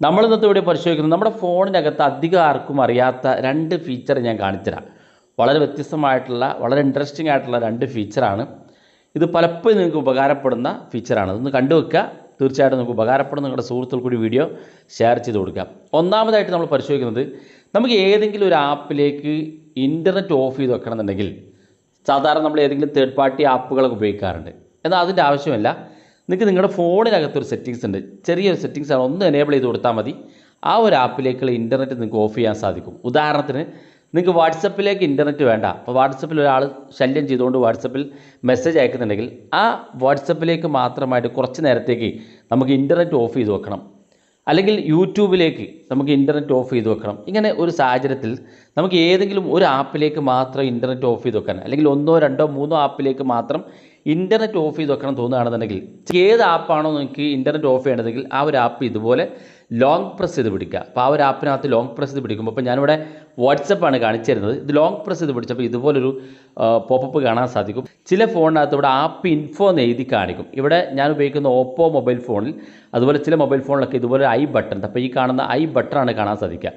നമ്മൾ ഇന്നത്തെ ഇവിടെ പരിശോധിക്കുന്നത് നമ്മുടെ ഫോണിനകത്ത് അധികം ആർക്കും അറിയാത്ത രണ്ട് ഫീച്ചർ ഞാൻ കാണിച്ചുതരാം. വളരെ വ്യത്യസ്തമായിട്ടുള്ള വളരെ ഇൻട്രസ്റ്റിംഗ് ആയിട്ടുള്ള രണ്ട് ഫീച്ചറാണ്. ഇത് പലപ്പോഴും നിങ്ങൾക്ക് ഉപകാരപ്പെടുന്ന ഫീച്ചറാണ്. ഇതൊന്ന് കണ്ടുവെക്കുക. തീർച്ചയായിട്ടും നിങ്ങൾക്ക് ഉപകാരപ്പെടുന്ന നിങ്ങളുടെ സുഹൃത്തുക്കൾ കൂടി വീഡിയോ ഷെയർ ചെയ്ത് കൊടുക്കുക. ഒന്നാമതായിട്ട് നമ്മൾ പരിശോധിക്കുന്നത്, നമുക്ക് ഏതെങ്കിലും ഒരു ആപ്പിലേക്ക് ഇൻ്റർനെറ്റ് ഓഫ് ചെയ്ത് വെക്കണമെന്നുണ്ടെങ്കിൽ സാധാരണ നമ്മൾ ഏതെങ്കിലും തേർഡ് പാർട്ടി ആപ്പുകളൊക്കെ ഉപയോഗിക്കാറുണ്ട്. എന്നാൽ അതിൻ്റെ ആവശ്യമില്ല. നിങ്ങൾക്ക് നിങ്ങളുടെ ഫോണിനകത്തൊരു സെറ്റിങ്സ് ഉണ്ട്. ചെറിയൊരു സെറ്റിങ്സ് ആണ്, ഒന്ന് എനേബിൾ ചെയ്ത് കൊടുത്താൽ മതി. ആ ഒരു ആപ്പിലേക്കുള്ള ഇൻ്റർനെറ്റ് നിങ്ങൾക്ക് ഓഫ് ചെയ്യാൻ സാധിക്കും. ഉദാഹരണത്തിന് നിങ്ങൾക്ക് വാട്സപ്പിലേക്ക് ഇൻ്റർനെറ്റ് വേണ്ട, അപ്പോൾ വാട്സപ്പിൽ ഒരാൾ ശല്യം ചെയ്തുകൊണ്ട് വാട്സപ്പിൽ മെസ്സേജ് അയക്കുന്നുണ്ടെങ്കിൽ ആ വാട്സപ്പിലേക്ക് മാത്രമായിട്ട് കുറച്ച് നേരത്തേക്ക് നമുക്ക് ഇൻ്റർനെറ്റ് ഓഫ് ചെയ്ത് വെക്കണം. അല്ലെങ്കിൽ യൂട്യൂബിലേക്ക് നമുക്ക് ഇൻ്റർനെറ്റ് ഓഫ് ചെയ്ത് വെക്കണം. ഇങ്ങനെ ഒരു സാഹചര്യത്തിൽ നമുക്ക് ഏതെങ്കിലും ഒരു ആപ്പിലേക്ക് മാത്രം ഇൻ്റർനെറ്റ് ഓഫ് ചെയ്ത് വെക്കാൻ, അല്ലെങ്കിൽ ഒന്നോ രണ്ടോ മൂന്നോ ആപ്പിലേക്ക് മാത്രം ഇൻ്റർനെറ്റ് ഓഫ് ചെയ്ത് വെക്കണം തോന്നുകയാണെന്നുണ്ടെങ്കിൽ, ഏത് ആപ്പാണോ നിങ്ങൾക്ക് ഇൻ്റർനെറ്റ് ഓഫ് ചെയ്യണമെങ്കിൽ ആ ഒരു ആപ്പ് ഇതുപോലെ ലോങ് പ്രസ് ചെയ്ത് പിടിക്കുക. അപ്പോൾ ആ ഒരു ആപ്പിനകത്ത് ലോങ് പ്രസ് ചെയ്ത് പിടിക്കുമ്പോൾ, ഇപ്പോൾ ഞാനിവിടെ വാട്സപ്പാണ് കാണിച്ചു തരുന്നത്. ഇത് ലോങ് പ്രസ് ചെയ്ത് പിടിച്ചപ്പോൾ ഇതുപോലൊരു പോപ്പപ്പ് കാണാൻ സാധിക്കും. ചില ഫോണിനകത്ത് ഇവിടെ ആപ്പ് ഇൻഫോ എന്ന് എഴുതി കാണിക്കും. ഇവിടെ ഞാൻ ഉപയോഗിക്കുന്ന ഓപ്പോ മൊബൈൽ ഫോണിൽ, അതുപോലെ ചില മൊബൈൽ ഫോണിലൊക്കെ ഇതുപോലെ ഐ ബട്ടൺ, അപ്പോൾ ഈ കാണുന്ന ഐ ബട്ടണാണ് കാണാൻ സാധിക്കുക.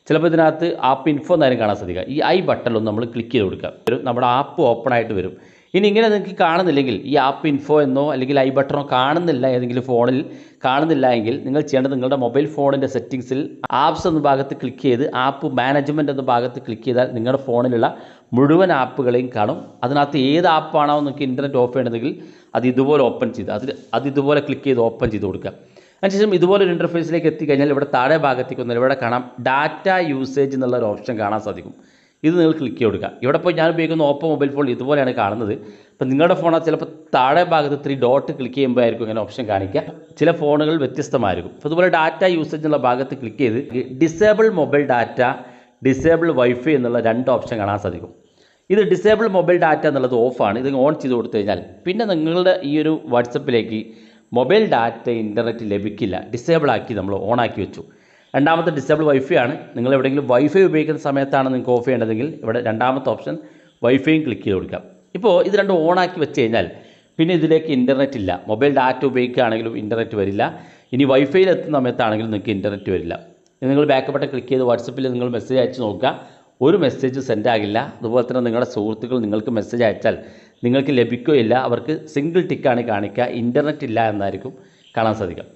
ചിലപ്പോൾ ഇതിനകത്ത് ആപ്പ് ഇൻഫോ എന്നാലും കാണാൻ സാധിക്കുക. ഈ ഐ ബട്ടണിലൊന്ന് നമ്മൾ ക്ലിക്ക് ചെയ്ത് കൊടുക്കുക, നമ്മുടെ ആപ്പ് ഓപ്പൺ ആയിട്ട് വരും. ഇനി ഇങ്ങനെ നിങ്ങൾക്ക് കാണുന്നില്ലെങ്കിൽ, ഈ ആപ്പ് ഇൻഫോ എന്നോ അല്ലെങ്കിൽ ഐ ബട്ടണോ കാണുന്നില്ല, ഏതെങ്കിലും ഫോണിൽ കാണുന്നില്ല എങ്കിൽ നിങ്ങൾ ചെയ്യേണ്ടത്, നിങ്ങളുടെ മൊബൈൽ ഫോണിൻ്റെ സെറ്റിങ്സിൽ ആപ്സ് എന്ന ഭാഗത്ത് ക്ലിക്ക് ചെയ്ത് ആപ്പ് മാനേജ്മെൻറ്റ് എന്ന ഭാഗത്ത് ക്ലിക്ക് ചെയ്താൽ നിങ്ങളുടെ ഫോണിലുള്ള മുഴുവൻ ആപ്പുകളെയും കാണും. അതിനകത്ത് ഏത് ആപ്പാണോ നിങ്ങൾക്ക് ഇൻ്റർനെറ്റ് ഓഫ് ചെയ്യണമെങ്കിൽ അത് ഇതുപോലെ ഓപ്പൺ ചെയ്ത് അത് ഇതുപോലെ ക്ലിക്ക് ചെയ്ത് ഓപ്പൺ ചെയ്ത് കൊടുക്കുക. അതിനുശേഷം ഇതുപോലെ ഒരു ഇൻ്റർഫേസിലേക്ക് എത്തിക്കഴിഞ്ഞാൽ ഇവിടെ താഴെ ഭാഗത്തേക്ക് വന്നാൽ ഇവിടെ കാണാം ഡാറ്റ യൂസേജ് എന്നുള്ള ഒരു ഓപ്ഷൻ കാണാൻ സാധിക്കും. ഇത് നിങ്ങൾ ക്ലിക്ക് ചെയ്ത് കൊടുക്കുക. ഇവിടെ ഇപ്പോൾ ഞാൻ ഉപയോഗിക്കുന്ന ഓപ്പോ മൊബൈൽ ഫോൺ ഇതുപോലെയാണ് കാണുന്നത്. അപ്പോൾ നിങ്ങളുടെ ഫോൺ ചിലപ്പോൾ താഴെ ഭാഗത്ത് 3 ഡോട്ട് ക്ലിക്ക് ചെയ്യുമ്പോഴായിരിക്കും ഇങ്ങനെ ഓപ്ഷൻ കാണിക്കുക. ചില ഫോണുകൾ വ്യത്യസ്തമായിരിക്കും. അപ്പോൾ അതുപോലെ ഡാറ്റ യൂസേജ് എന്നുള്ള ഭാഗത്ത് ക്ലിക്ക് ചെയ്ത് disable mobile data, disable wifi എന്നുള്ള 2 ഓപ്ഷൻ കാണാൻ സാധിക്കും. ഇത് ഡിസേബിൾ മൊബൈൽ ഡാറ്റ എന്നുള്ളത് ഓഫാണ്. ഇത് ഓൺ ചെയ്ത് കൊടുത്തു കഴിഞ്ഞാൽ പിന്നെ നിങ്ങളുടെ ഈ ഒരു വാട്സപ്പിലേക്ക് മൊബൈൽ ഡാറ്റ ഇൻ്റർനെറ്റ് ലഭിക്കില്ല. ഡിസേബിൾ ആക്കി നമ്മൾ ഓണാക്കി വെച്ചു. രണ്ടാമത്തെ ഡിസേബിൾ വൈഫൈ ആണ്. നിങ്ങൾ എവിടെയെങ്കിലും വൈഫൈ ഉപയോഗിക്കുന്ന സമയത്താണ് നിങ്ങൾക്ക് ഓഫ് ചെയ്യേണ്ടതെങ്കിൽ ഇവിടെ രണ്ടാമത്തെ ഓപ്ഷൻ വൈഫൈയും ക്ലിക്ക് ചെയ്ത് കൊടുക്കാം. ഇപ്പോൾ ഇത് രണ്ടും ഓണാക്കി വെച്ച് കഴിഞ്ഞാൽ പിന്നെ ഇതിലേക്ക് ഇൻ്റർനെറ്റ് ഇല്ല. മൊബൈൽ ഡാറ്റ ഉപയോഗിക്കുകയാണെങ്കിലും ഇൻ്റർനെറ്റ് വരില്ല. ഇനി വൈഫൈയിൽ എത്തുന്ന സമയത്താണെങ്കിലും നിങ്ങൾക്ക് ഇൻ്റർനെറ്റ് വരില്ല. നിങ്ങൾ ബാക്ക് ബട്ടൺ ക്ലിക്ക് ചെയ്ത് വാട്സപ്പിൽ നിങ്ങൾ മെസ്സേജ് അയച്ച് നോക്കുക, ഒരു മെസ്സേജ് സെൻഡ് ആകില്ല. അതുപോലെ തന്നെ നിങ്ങളുടെ സുഹൃത്തുക്കൾ നിങ്ങൾക്ക് മെസ്സേജ് അയച്ചാൽ നിങ്ങൾക്ക് ലഭിക്കുകയില്ല. അവർക്ക് സിംഗിൾ ടിക്കാണ് കാണിക്കുക, ഇൻ്റർനെറ്റ് ഇല്ല എന്നായിരിക്കും കാണാൻ സാധിക്കുക.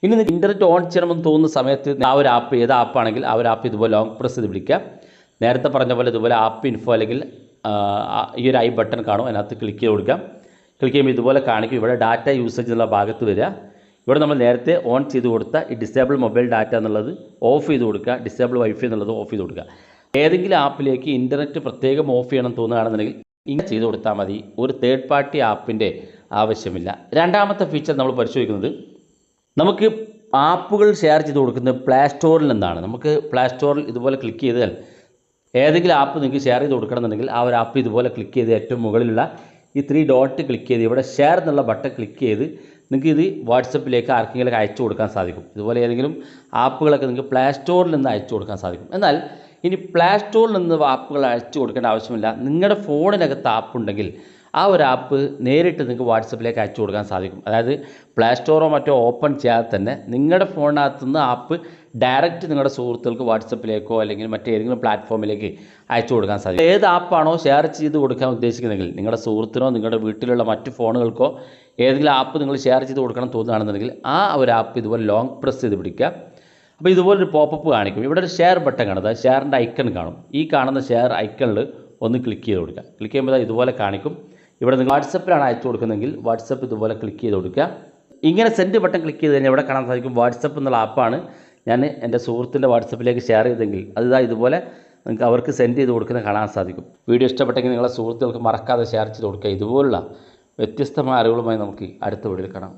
ഇനി നിങ്ങൾക്ക് ഇൻ്റർനെറ്റ് ഓൺ ചെയ്യണമെന്ന് തോന്നുന്ന സമയത്ത് ആ ഒരു ആപ്പ്, ഏത് ആപ്പാണെങ്കിൽ ആ ഒരു ആപ്പ് ഇതുപോലെ ലോങ് പ്രസ് ചെയ്ത് പിടിക്കുക. നേരത്തെ പറഞ്ഞ പോലെ ഇതുപോലെ ആപ്പ് ഇൻഫോ അല്ലെങ്കിൽ ഈ ഒരു ഐ ബട്ടൺ കാണും, അതിനകത്ത് ക്ലിക്ക് ചെയ്ത് കൊടുക്കാം. ക്ലിക്ക് ചെയ്യുമ്പോൾ ഇതുപോലെ കാണിക്കും. ഇവിടെ ഡാറ്റ യൂസേജ് എന്നുള്ള ഭാഗത്ത് വരിക. ഇവിടെ നമ്മൾ നേരത്തെ ഓൺ ചെയ്ത് കൊടുത്ത ഈ ഡിസേബിൾ മൊബൈൽ ഡാറ്റ എന്നുള്ളത് ഓഫ് ചെയ്ത് കൊടുക്കുക, ഡിസേബിൾ വൈഫൈ എന്നുള്ളത് ഓഫ് ചെയ്ത് കൊടുക്കുക. ഏതെങ്കിലും ആപ്പിലേക്ക് ഇൻ്റർനെറ്റ് പ്രത്യേകം ഓഫ് ചെയ്യണം തോന്നുകയാണെന്നുണ്ടെങ്കിൽ ഇങ്ങനെ ചെയ്ത് കൊടുത്താൽ മതി. ഒരു തേർഡ് പാർട്ടി ആപ്പിൻ്റെ ആവശ്യമില്ല. രണ്ടാമത്തെ ഫീച്ചർ നമ്മൾ പരിശോധിക്കുന്നത്, നമുക്ക് ആപ്പുകൾ ഷെയർ ചെയ്ത് കൊടുക്കുന്നത് പ്ലേ സ്റ്റോറിൽ നിന്നാണ്. നമുക്ക് പ്ലേ സ്റ്റോറിൽ ഇതുപോലെ ക്ലിക്ക് ചെയ്താൽ ഏതെങ്കിലും ആപ്പ് നിങ്ങൾക്ക് ഷെയർ ചെയ്ത് കൊടുക്കണമെന്നുണ്ടെങ്കിൽ ആ ഒരു ആപ്പ് ഇതുപോലെ ക്ലിക്ക് ചെയ്ത് ഏറ്റവും മുകളിലുള്ള ഈ 3 ഡോട്ട് ക്ലിക്ക് ചെയ്ത് ഇവിടെ ഷെയർ എന്നുള്ള ബട്ടൺ ക്ലിക്ക് ചെയ്ത് നിങ്ങൾക്ക് ഇത് വാട്സപ്പിലേക്ക് ആർക്കെങ്കിലും അയച്ചു കൊടുക്കാൻ സാധിക്കും. ഇതുപോലെ ഏതെങ്കിലും ആപ്പുകളൊക്കെ നിങ്ങൾക്ക് പ്ലേ സ്റ്റോറിൽ നിന്ന് അയച്ചു കൊടുക്കാൻ സാധിക്കും. എന്നാൽ ഇനി പ്ലേ സ്റ്റോറിൽ നിന്ന് ആപ്പുകൾ അയച്ചു കൊടുക്കേണ്ട ആവശ്യമില്ല. നിങ്ങളുടെ ഫോണിനകത്ത് ആപ്പ് ഉണ്ടെങ്കിൽ ആ ഒരു ആപ്പ് നേരിട്ട് നിങ്ങൾക്ക് വാട്സപ്പിലേക്ക് അയച്ചു കൊടുക്കാൻ സാധിക്കും. അതായത് പ്ലേ സ്റ്റോറോ മറ്റോ ഓപ്പൺ ചെയ്യാതെ തന്നെ നിങ്ങളുടെ ഫോണിനകത്ത് നിന്ന് ആപ്പ് ഡയറക്റ്റ് നിങ്ങളുടെ സുഹൃത്തുക്കൾക്ക് വാട്സപ്പിലേക്കോ അല്ലെങ്കിൽ മറ്റേതെങ്കിലും പ്ലാറ്റ്ഫോമിലേക്ക് അയച്ചു കൊടുക്കാൻ സാധിക്കും. ഏത് ആപ്പാണോ ഷെയർ ചെയ്ത് കൊടുക്കാൻ ഉദ്ദേശിക്കുന്നതെങ്കിൽ നിങ്ങളുടെ സുഹൃത്തിനോ നിങ്ങളുടെ വീട്ടിലുള്ള മറ്റു ഫോണുകൾക്കോ ഏതെങ്കിലും ആപ്പ് നിങ്ങൾ ഷെയർ ചെയ്ത് കൊടുക്കണം തോന്നുകയാണെന്നുണ്ടെങ്കിൽ ആ ഒരു ആപ്പ് ഇതുപോലെ ലോങ് പ്രസ് ചെയ്ത് പിടിക്കുക. അപ്പോൾ ഇതുപോലൊരു പോപ്പപ്പ് കാണിക്കും. ഇവിടെ ഒരു ഷെയർ ബട്ടൺ കാണും, അതായത് ഷെയറിൻ്റെ ഐക്കൺ കാണും. ഈ കാണുന്ന ഷെയർ ഐക്കണിൽ ഒന്ന് ക്ലിക്ക് ചെയ്ത് കൊടുക്കുക. ക്ലിക്ക് ചെയ്യുമ്പോൾ ഇതുപോലെ കാണിക്കും. ഇവിടെ നിങ്ങൾ വാട്സപ്പിലാണ് അയച്ചു കൊടുക്കുന്നതെങ്കിൽ വാട്സപ്പ് ഇതുപോലെ ക്ലിക്ക് ചെയ്ത് കൊടുക്കുക. ഇങ്ങനെ സെൻഡ് ബട്ടൺ ക്ലിക്ക് ചെയ്ത് കഴിഞ്ഞാൽ ഇവിടെ കാണാൻ സാധിക്കും വാട്സപ്പ് എന്നുള്ള ആപ്പാണ് ഞാൻ എൻ്റെ സുഹൃത്തിൻ്റെ വാട്സപ്പിലേക്ക് ഷെയർ ചെയ്തെങ്കിൽ അത് ഇതുപോലെ നിങ്ങൾക്ക് അവർക്ക് സെൻഡ് ചെയ്ത് കൊടുക്കുന്നത് കാണാൻ സാധിക്കും. വീഡിയോ ഇഷ്ടപ്പെട്ടെങ്കിൽ നിങ്ങളുടെ സുഹൃത്തുക്കൾക്ക് മറക്കാതെ ഷെയർ ചെയ്ത് കൊടുക്കുക. ഇതുപോലുള്ള വ്യത്യസ്തമായ അറിവുകളുമായി നമുക്ക് അടുത്ത വീഡിയോയിൽ കാണാം.